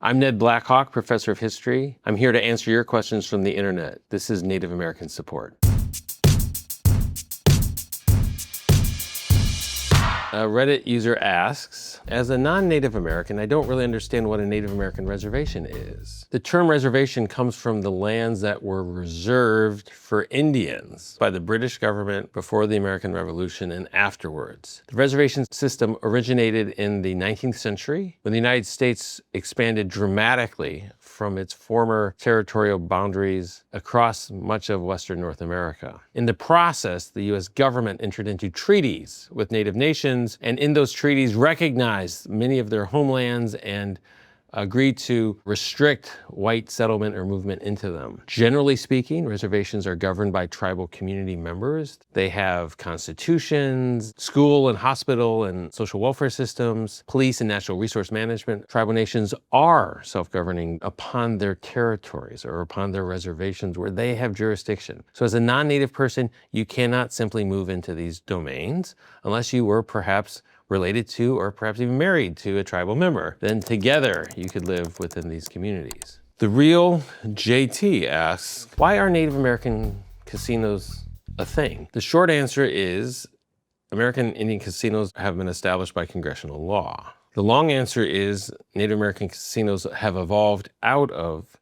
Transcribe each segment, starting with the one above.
I'm Ned Blackhawk, professor of history. I'm here to answer your questions from the internet. This is Native American Support. A Reddit user asks, as a non-Native American, I don't really understand what a Native American reservation is. The term reservation comes from the lands that were reserved for Indians by the British government before the American Revolution and afterwards. The reservation system originated in the 19th century when the United States expanded dramatically from its former territorial boundaries across much of Western North America. In the process, the US government entered into treaties with Native nations, and in those treaties recognized many of their homelands and agreed to restrict white settlement or movement into them. Generally speaking, reservations are governed by tribal community members. They have constitutions, school and hospital and social welfare systems, police and natural resource management. Tribal nations are self-governing upon their territories or upon their reservations where they have jurisdiction. So as a non-Native person, you cannot simply move into these domains unless you were perhaps related to or perhaps even married to a tribal member. Then together you could live within these communities. The Real JT asks, why are Native American casinos a thing? The short answer is American Indian casinos have been established by congressional law. The long answer is Native American casinos have evolved out of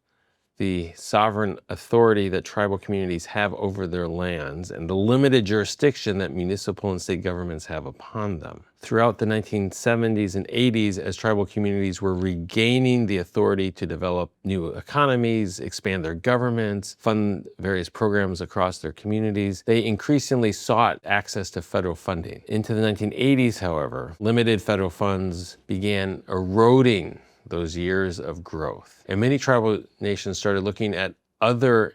the sovereign authority that tribal communities have over their lands and the limited jurisdiction that municipal and state governments have upon them. Throughout the 1970s and 80s, as tribal communities were regaining the authority to develop new economies, expand their governments, fund various programs across their communities, they increasingly sought access to federal funding. Into the 1980s, however, limited federal funds began eroding those years of growth. And many tribal nations started looking at other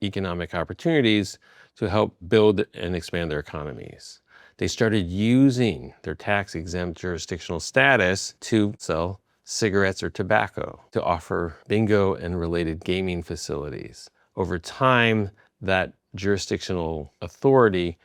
economic opportunities to help build and expand their economies. They started using their tax-exempt jurisdictional status to sell cigarettes or tobacco, to offer bingo and related gaming facilities. Over time, that jurisdictional authority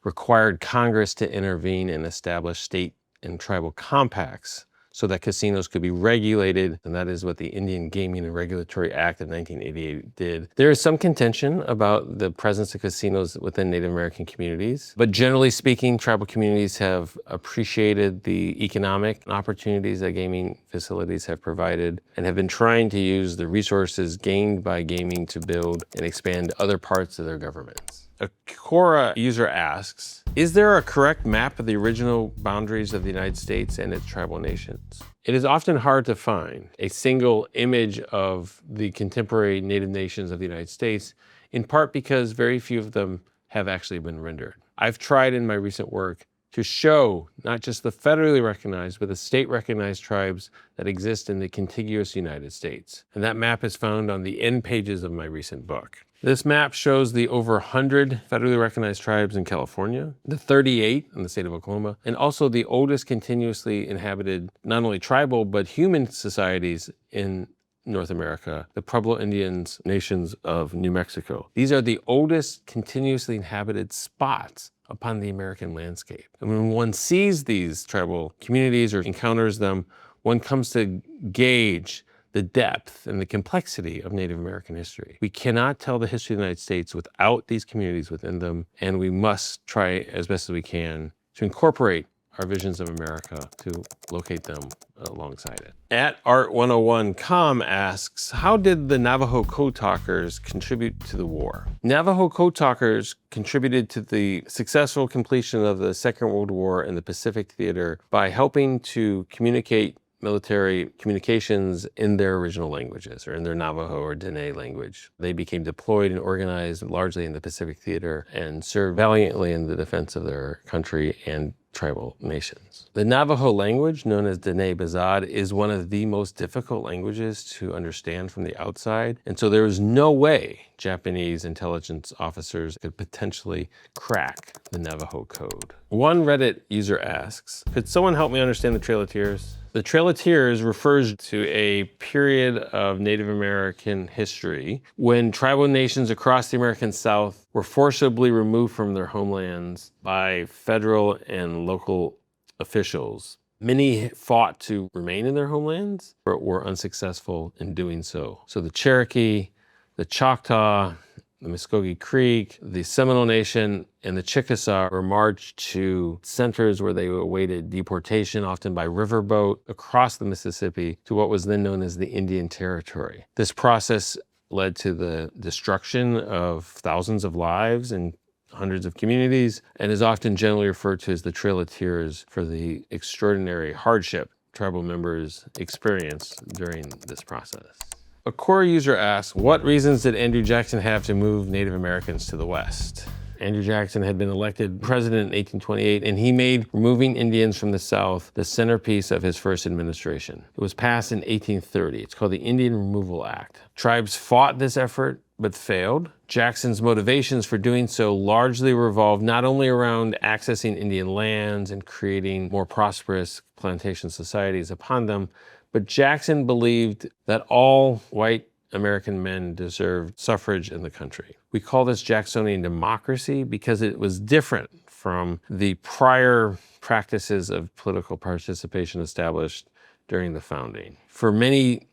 required Congress to intervene and establish state and tribal compacts so that casinos could be regulated, and that is what the Indian Gaming and Regulatory Act of 1988 did. There is some contention about the presence of casinos within Native American communities, but generally speaking, tribal communities have appreciated the economic opportunities that gaming facilities have provided and have been trying to use the resources gained by gaming to build and expand other parts of their governments. A Quora user asks, is there a correct map of the original boundaries of the United States and its tribal nations? It is often hard to find a single image of the contemporary native nations of the United States, in part because very few of them have actually been rendered. I've tried in my recent work to show not just the federally recognized, but the state-recognized tribes that exist in the contiguous United States. And that map is found on the end pages of my recent book. This map shows the over 100 federally recognized tribes in California, the 38 in the state of Oklahoma, and also the oldest continuously inhabited, not only tribal, but human societies in North America, the Pueblo Indians nations of New Mexico. These are the oldest continuously inhabited spots upon the American landscape. And when one sees these tribal communities or encounters them, one comes to gauge the depth and the complexity of Native American history. We cannot tell the history of the United States without these communities within them, and we must try as best as we can to incorporate our visions of America to locate them alongside it. At Art101.com asks, how did the Navajo code talkers contribute to the war? Navajo code talkers contributed to the successful completion of the Second World War in the Pacific Theater by helping to communicate military communications in their original languages, or in their Navajo or Dene language. They became deployed and organized largely in the Pacific Theater and served valiantly in the defense of their country and tribal nations. The Navajo language, known as Dene Bazad, is one of the most difficult languages to understand from the outside, and so there was no way Japanese intelligence officers could potentially crack the Navajo code. One Reddit user asks, could someone help me understand the Trail of Tears? The Trail of Tears refers to a period of Native American history when tribal nations across the American South were forcibly removed from their homelands by federal and local officials Many fought to remain in their homelands, but were unsuccessful in doing so. So the Cherokee, the Choctaw, the Muskogee Creek, the Seminole Nation, and the Chickasaw were marched to centers where they awaited deportation, often by riverboat, across the Mississippi to what was then known as the Indian Territory. This process led to the destruction of thousands of lives and hundreds of communities, and is often generally referred to as the Trail of Tears for the extraordinary hardship tribal members experienced during this process. A core user asks, what reasons did Andrew Jackson have to move Native Americans to the West? Andrew Jackson had been elected president in 1828, and he made removing Indians from the South the centerpiece of his first administration. It was passed in 1830. It's called the Indian Removal Act. Tribes fought this effort, but failed. Jackson's motivations for doing so largely revolved not only around accessing Indian lands and creating more prosperous plantation societies upon them, but Jackson believed that all white American men deserved suffrage in the country. We call this Jacksonian democracy because it was different from the prior practices of political participation established during the founding. For many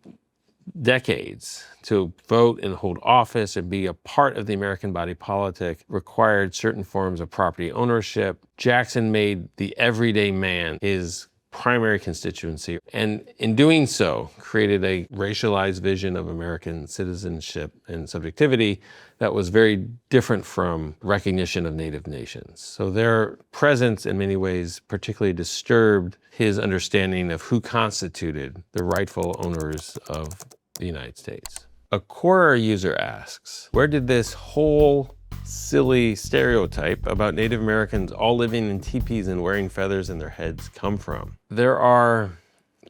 decades, to vote and hold office and be a part of the American body politic required certain forms of property ownership. Jackson made the everyday man his primary constituency, and in doing so, created a racialized vision of American citizenship and subjectivity that was very different from recognition of native nations. So their presence in many ways particularly disturbed his understanding of who constituted the rightful owners of the United States. A Quora user asks, where did this whole silly stereotype about Native Americans all living in teepees and wearing feathers in their heads come from? There are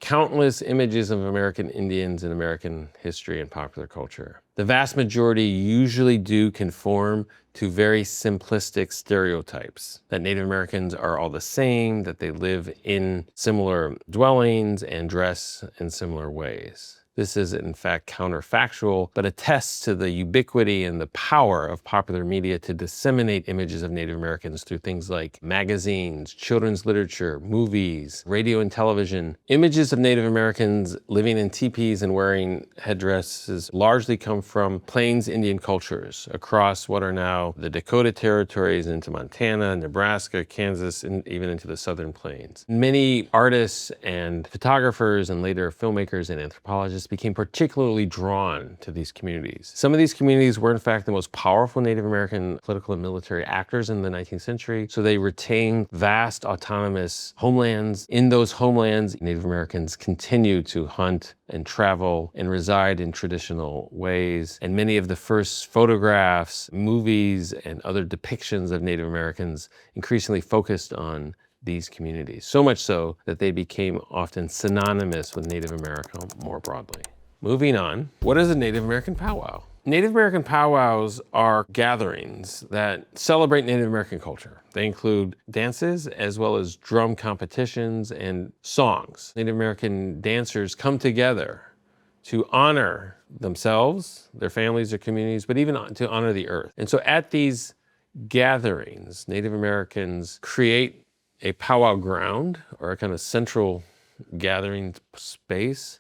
countless images of American Indians in American history and popular culture. The vast majority usually do conform to very simplistic stereotypes, that Native Americans are all the same, that they live in similar dwellings and dress in similar ways. This is in fact counterfactual, but attests to the ubiquity and the power of popular media to disseminate images of Native Americans through things like magazines, children's literature, movies, radio and television. Images of Native Americans living in teepees and wearing headdresses largely come from Plains Indian cultures across what are now the Dakota territories into Montana, Nebraska, Kansas, and even into the Southern Plains. Many artists and photographers and later filmmakers and anthropologists became particularly drawn to these communities. Some of these communities were in fact the most powerful Native American political and military actors in the 19th century, so they retained vast autonomous homelands. In those homelands, Native Americans continued to hunt and travel and reside in traditional ways. And many of the first photographs, movies, and other depictions of Native Americans increasingly focused on these communities, so much so that they became often synonymous with Native America more broadly. Moving on, what is a Native American powwow? Native American powwows are gatherings that celebrate Native American culture. They include dances as well as drum competitions and songs. Native American dancers come together to honor themselves, their families, their communities, but even to honor the earth. And so at these gatherings, Native Americans create a powwow ground, or a kind of central gathering space,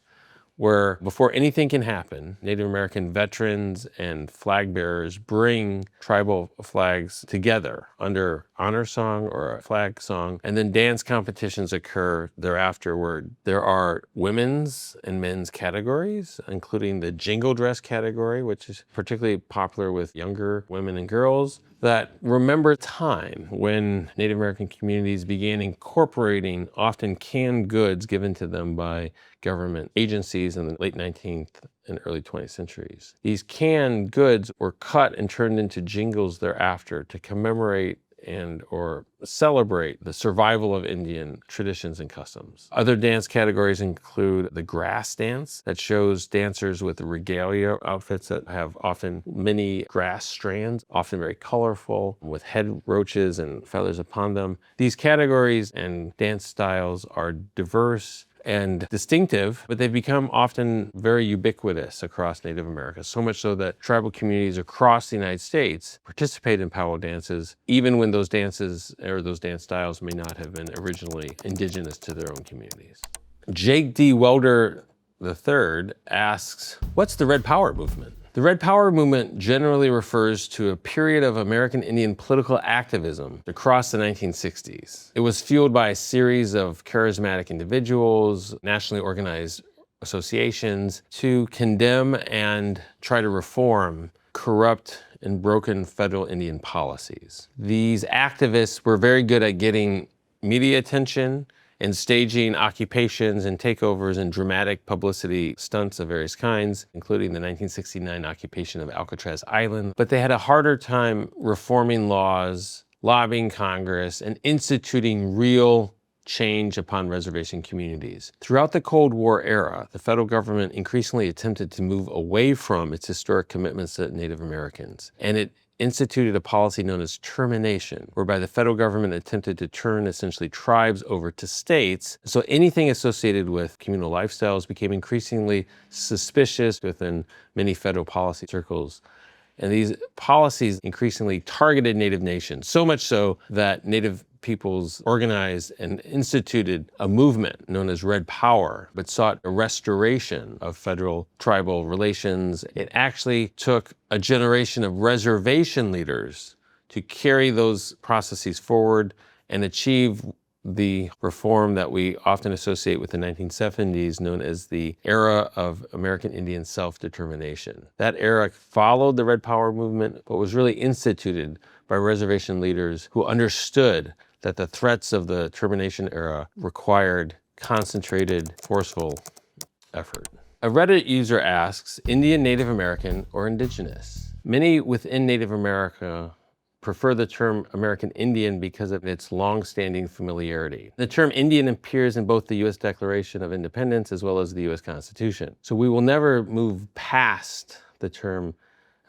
where before anything can happen, Native American veterans and flag bearers bring tribal flags together under honor song or a flag song, and then dance competitions occur thereafter where there are women's and men's categories, including the jingle dress category, which is particularly popular with younger women and girls, that remember time when Native American communities began incorporating often canned goods given to them by government agencies in the late 19th and early 20th centuries. These canned goods were cut and turned into jingles thereafter to commemorate and or celebrate the survival of Indian traditions and customs. Other dance categories include the grass dance that shows dancers with regalia outfits that have often many grass strands, often very colorful, with head roaches and feathers upon them. These categories and dance styles are diverse and distinctive, but they've become often very ubiquitous across Native America, so much so that tribal communities across the United States participate in powwow dances, even when those dances or those dance styles may not have been originally indigenous to their own communities. Jake D. Welder III asks, what's the Red Power movement? The Red Power movement generally refers to a period of American Indian political activism across the 1960s. It was fueled by a series of charismatic individuals, nationally organized associations to condemn and try to reform corrupt and broken federal Indian policies. These activists were very good at getting media attention and staging occupations and takeovers and dramatic publicity stunts of various kinds, including the 1969 occupation of Alcatraz Island. But they had a harder time reforming laws, lobbying Congress, and instituting real change upon reservation communities. Throughout the Cold War era, the federal government increasingly attempted to move away from its historic commitments to Native Americans, and it instituted a policy known as termination, whereby the federal government attempted to turn essentially tribes over to states. So anything associated with communal lifestyles became increasingly suspicious within many federal policy circles. And these policies increasingly targeted Native nations, so much so that Native peoples organized and instituted a movement known as Red Power, but sought a restoration of federal tribal relations. It actually took a generation of reservation leaders to carry those processes forward and achieve the reform that we often associate with the 1970s, known as the era of American Indian self-determination. That era followed the Red Power movement, but was really instituted by reservation leaders who understood that the threats of the termination era required concentrated, forceful effort. A Reddit user asks, Indian, Native American, or Indigenous? Many within Native America prefer the term American Indian because of its long-standing familiarity. The term Indian appears in both the U.S. Declaration of Independence as well as the U.S. Constitution. So we will never move past the term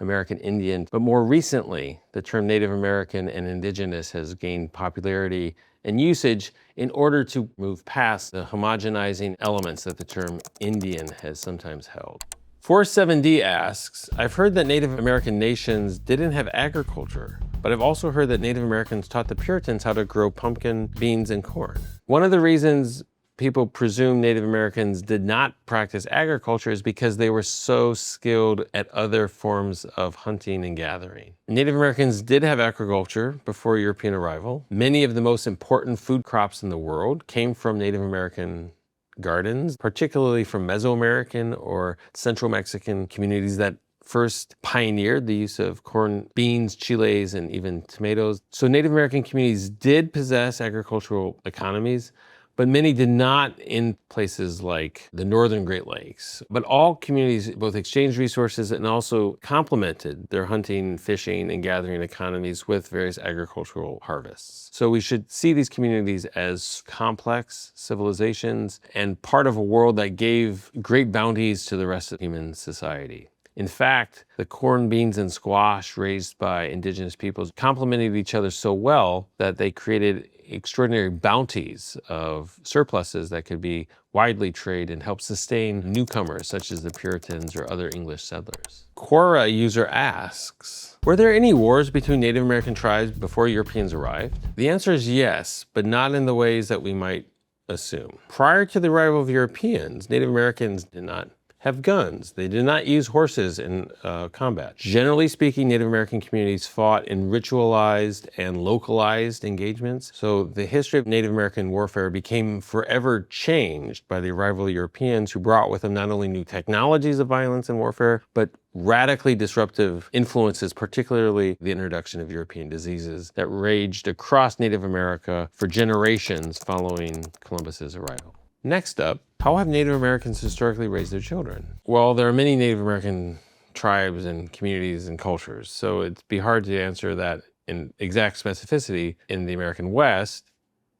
American Indian, but more recently, the term Native American and Indigenous has gained popularity and usage in order to move past the homogenizing elements that the term Indian has sometimes held. 47D asks, I've heard that Native American nations didn't have agriculture, but I've also heard that Native Americans taught the Puritans how to grow pumpkin, beans, and corn. One of the reasons people presume Native Americans did not practice agriculture is because they were so skilled at other forms of hunting and gathering. Native Americans did have agriculture before European arrival. Many of the most important food crops in the world came from Native American gardens, particularly from Mesoamerican or Central Mexican communities that first pioneered the use of corn, beans, chiles, and even tomatoes. So Native American communities did possess agricultural economies, but many did not in places like the northern Great Lakes. But all communities both exchanged resources and also complemented their hunting, fishing, and gathering economies with various agricultural harvests. So we should see these communities as complex civilizations and part of a world that gave great bounties to the rest of human society. In fact, the corn, beans, and squash raised by indigenous peoples complemented each other so well that they created extraordinary bounties of surpluses that could be widely traded and help sustain newcomers such as the Puritans or other English settlers. Quora user asks, were there any wars between Native American tribes before Europeans arrived? The answer is yes, but not in the ways that we might assume. Prior to the arrival of Europeans, Native Americans did not have guns. They did not use horses in combat. Generally speaking, Native American communities fought in ritualized and localized engagements. So the history of Native American warfare became forever changed by the arrival of Europeans who brought with them not only new technologies of violence and warfare, but radically disruptive influences, particularly the introduction of European diseases that raged across Native America for generations following Columbus's arrival. Next up, how have Native Americans historically raised their children? Well, there are many Native American tribes and communities and cultures, so it'd be hard to answer that in exact specificity. In the American West,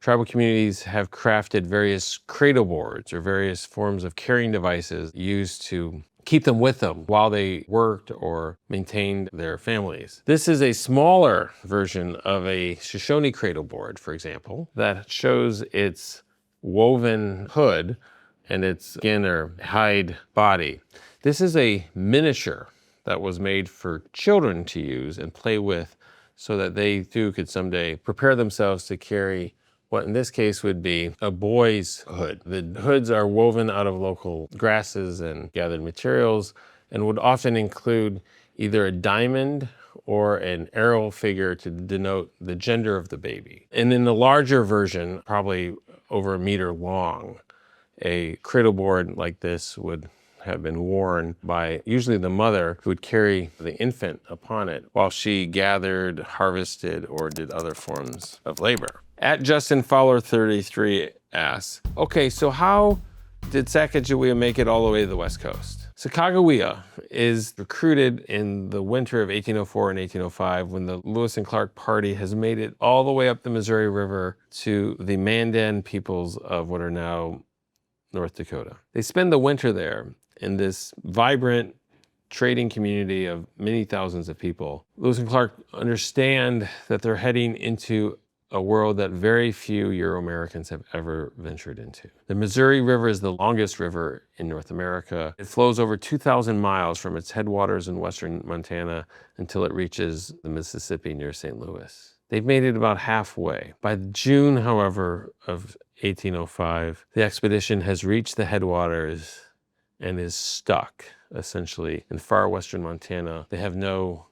tribal communities have crafted various cradle boards or various forms of carrying devices used to keep them with them while they worked or maintained their families. This is a smaller version of a Shoshone cradle board, for example, that shows its woven hood and its skin or hide body. This is a miniature that was made for children to use and play with so that they too could someday prepare themselves to carry what in this case would be a boy's hood. The hoods are woven out of local grasses and gathered materials and would often include either a diamond or an arrow figure to denote the gender of the baby. And in the larger version, probably over a meter long, a cradle board like this would have been worn by usually the mother who would carry the infant upon it while she gathered, harvested, or did other forms of labor. At Justin Fowler 33 asks, okay, so how did Sacagawea make it all the way to the West Coast? Sacagawea is recruited in the winter of 1804 and 1805 when the Lewis and Clark Party has made it all the way up the Missouri River to the Mandan peoples of what are now North Dakota. They spend the winter there in this vibrant trading community of many thousands of people. Lewis and Clark understand that they're heading into a world that very few Euro-Americans have ever ventured into. The Missouri River is the longest river in North America. It flows over 2,000 miles from its headwaters in western Montana until it reaches the Mississippi near St. Louis. They've made it about halfway. By June, however, of 1805, the expedition has reached the headwaters and is stuck, essentially, in far western Montana. They have no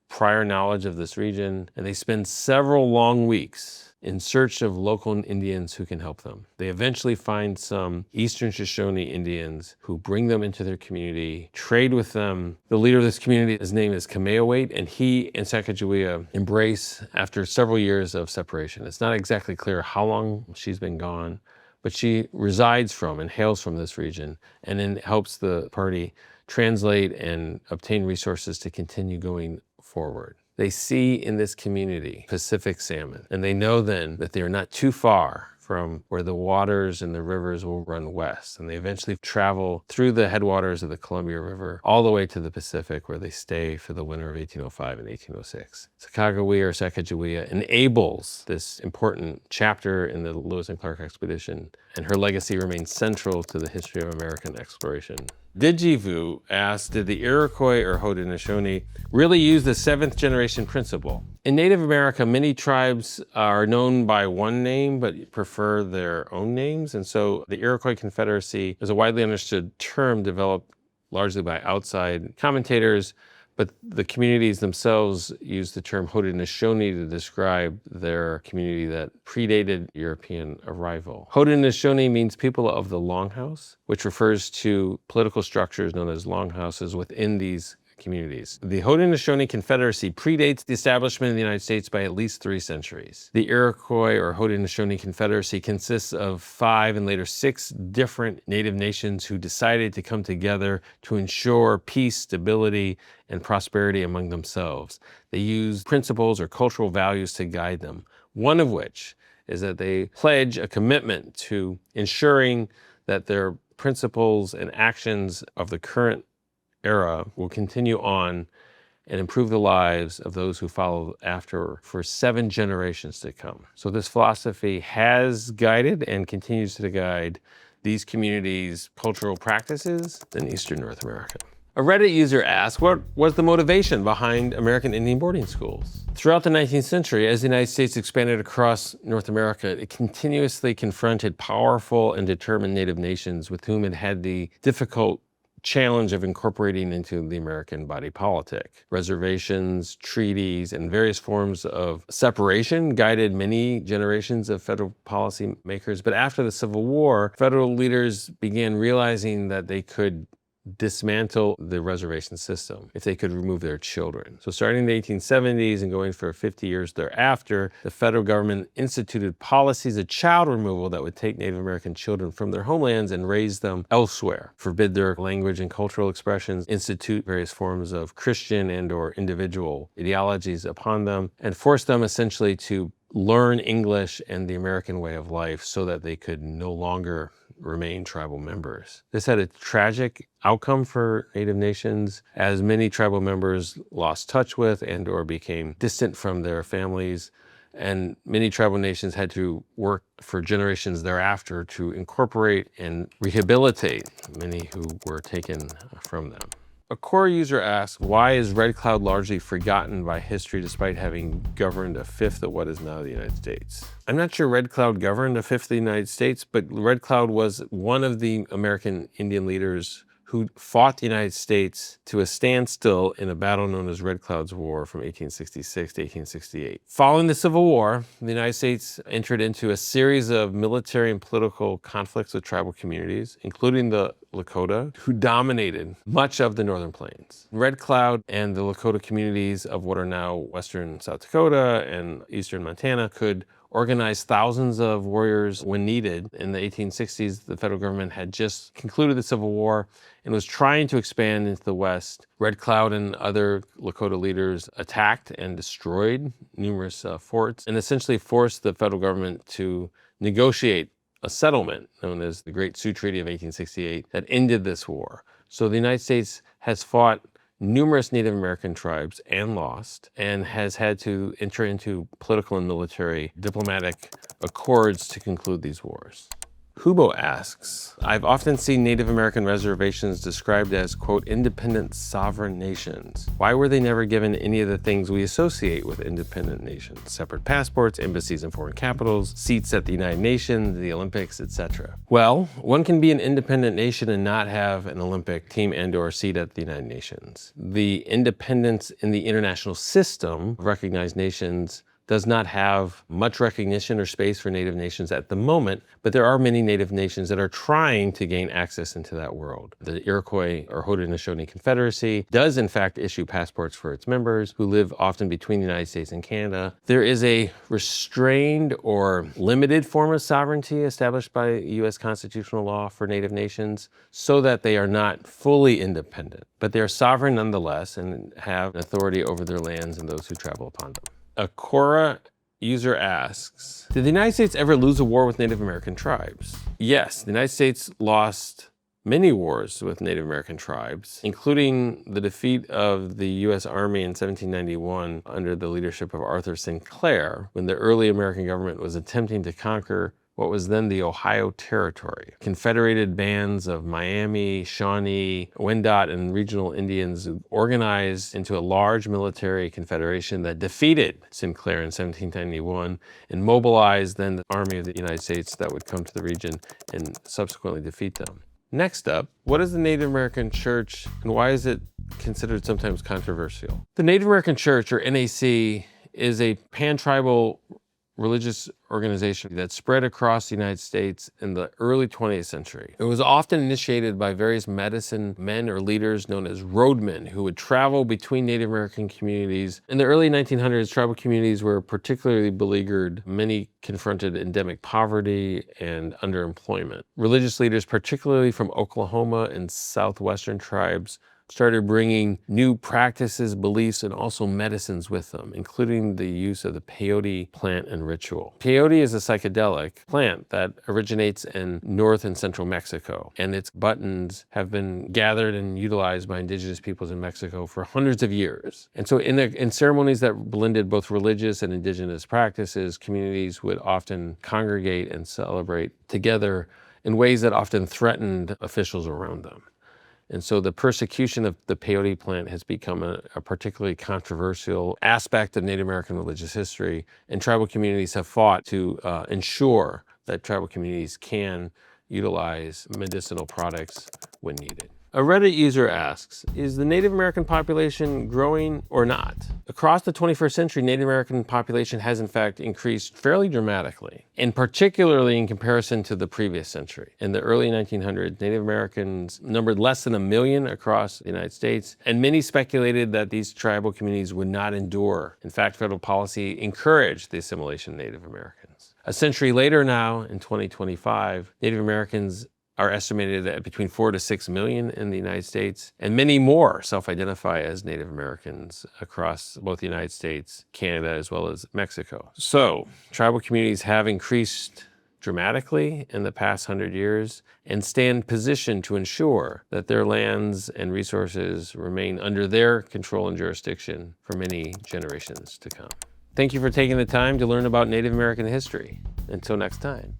prior knowledge of this region, and they spend several long weeks in search of local Indians who can help them. They eventually find some Eastern Shoshone Indians who bring them into their community, trade with them. The leader of this community, his name is Kameawait, and he and Sacagawea embrace after several years of separation. It's not exactly clear how long she's been gone, but she resides from and hails from this region and then helps the party translate and obtain resources to continue going forward. They see in this community Pacific salmon, and they know then that they are not too far from where the waters and the rivers will run west. And they eventually travel through the headwaters of the Columbia River all the way to the Pacific, where they stay for the winter of 1805 and 1806. Sacagawea or Sacagawea enables this important chapter in the Lewis and Clark expedition, and her legacy remains central to the history of American exploration. Digivu asked, did the Iroquois or Haudenosaunee really use the seventh generation principle? In Native America, many tribes are known by one name but prefer their own names. And so the Iroquois Confederacy is a widely understood term developed largely by outside commentators, but the communities themselves use the term Haudenosaunee to describe their community that predated European arrival. Haudenosaunee means people of the longhouse, which refers to political structures known as longhouses within these communities. The Haudenosaunee Confederacy predates the establishment of the United States by at least 3 centuries. The Iroquois or Haudenosaunee Confederacy consists of 5 and later 6 different Native nations who decided to come together to ensure peace, stability, and prosperity among themselves. They use principles or cultural values to guide them, one of which is that they pledge a commitment to ensuring that their principles and actions of the current era will continue on and improve the lives of those who follow after for 7 generations to come. So this philosophy has guided and continues to guide these communities' cultural practices in Eastern North America. A Reddit user asked, what was the motivation behind American Indian boarding schools? Throughout the 19th century, as the United States expanded across North America, it continuously confronted powerful and determined Native nations with whom it had the difficult challenge of incorporating into the American body politic. Reservations, treaties, and various forms of separation guided many generations of federal policy makers. But after the Civil War, federal leaders began realizing that they could dismantle the reservation system if they could remove their children. So starting in the 1870s and going for 50 years thereafter, the federal government instituted policies of child removal that would take Native American children from their homelands and raise them elsewhere, forbid their language and cultural expressions, institute various forms of Christian and or individual ideologies upon them, and force them essentially to learn English and the American way of life so that they could no longer remain tribal members. This had a tragic outcome for Native nations, as many tribal members lost touch with and or became distant from their families and many tribal nations had to work for generations thereafter to incorporate and rehabilitate many who were taken from them. A core user asks, why is Red Cloud largely forgotten by history despite having governed a fifth of what is now the United States? I'm not sure Red Cloud governed a fifth of the United States, but Red Cloud was one of the American Indian leaders who fought the United States to a standstill in a battle known as Red Cloud's War from 1866 to 1868. Following the Civil War, the United States entered into a series of military and political conflicts with tribal communities, including the Lakota, who dominated much of the Northern Plains. Red Cloud and the Lakota communities of what are now western South Dakota and eastern Montana could organize thousands of warriors when needed. In the 1860s, the federal government had just concluded the Civil War and was trying to expand into the West. Red Cloud and other Lakota leaders attacked and destroyed numerous forts and essentially forced the federal government to negotiate a settlement known as the Great Sioux Treaty of 1868 that ended this war. So the United States has fought numerous Native American tribes and lost, and has had to enter into political and military diplomatic accords to conclude these wars. Hubo asks, I've often seen Native American reservations described as, quote, independent sovereign nations. Why were they never given any of the things we associate with independent nations? Separate passports, embassies in foreign capitals, seats at the United Nations, the Olympics, etc. Well, one can be an independent nation and not have an Olympic team and/or seat at the United Nations. The independence in the international system of recognized nations does not have much recognition or space for Native nations at the moment, but there are many Native nations that are trying to gain access into that world. The Iroquois or Haudenosaunee Confederacy does in fact issue passports for its members who live often between the United States and Canada. There is a restrained or limited form of sovereignty established by US constitutional law for Native nations so that they are not fully independent, but they are sovereign nonetheless and have authority over their lands and those who travel upon them. A Quora user asks, did the United States ever lose a war with Native American tribes? Yes, the United States lost many wars with Native American tribes, including the defeat of the US Army in 1791 under the leadership of Arthur Sinclair, when the early American government was attempting to conquer what was then the Ohio Territory. Confederated bands of Miami, Shawnee, Wendat, and regional Indians organized into a large military confederation that defeated Sinclair in 1791 and mobilized then the Army of the United States that would come to the region and subsequently defeat them. Next up, what is the Native American Church and why is it considered sometimes controversial? The Native American Church, or NAC, is a pan-tribal religious organization that spread across the United States in the early 20th century. It was often initiated by various medicine men or leaders known as roadmen who would travel between Native American communities. In the early 1900s, tribal communities were particularly beleaguered. Many confronted endemic poverty and underemployment. Religious leaders, particularly from Oklahoma and southwestern tribes, started bringing new practices, beliefs, and also medicines with them, including the use of the peyote plant and ritual. Peyote is a psychedelic plant that originates in North and Central Mexico, and its buttons have been gathered and utilized by indigenous peoples in Mexico for hundreds of years. And so in ceremonies that blended both religious and indigenous practices, communities would often congregate and celebrate together in ways that often threatened officials around them. And so the persecution of the peyote plant has become a particularly controversial aspect of Native American religious history, and tribal communities have fought to ensure that tribal communities can utilize medicinal products when needed. A Reddit user asks, is the Native American population growing or not? Across the 21st century, Native American population has in fact increased fairly dramatically, and particularly in comparison to the previous century. In the early 1900s, Native Americans numbered less than 1 million across the United States, and many speculated that these tribal communities would not endure. In fact, federal policy encouraged the assimilation of Native Americans. A century later now, in 2025, Native Americans are estimated at between 4 to 6 million in the United States, and many more self-identify as Native Americans across both the United States, Canada, as well as Mexico. So, tribal communities have increased dramatically in the past 100 years and stand positioned to ensure that their lands and resources remain under their control and jurisdiction for many generations to come. Thank you for taking the time to learn about Native American history. Until next time.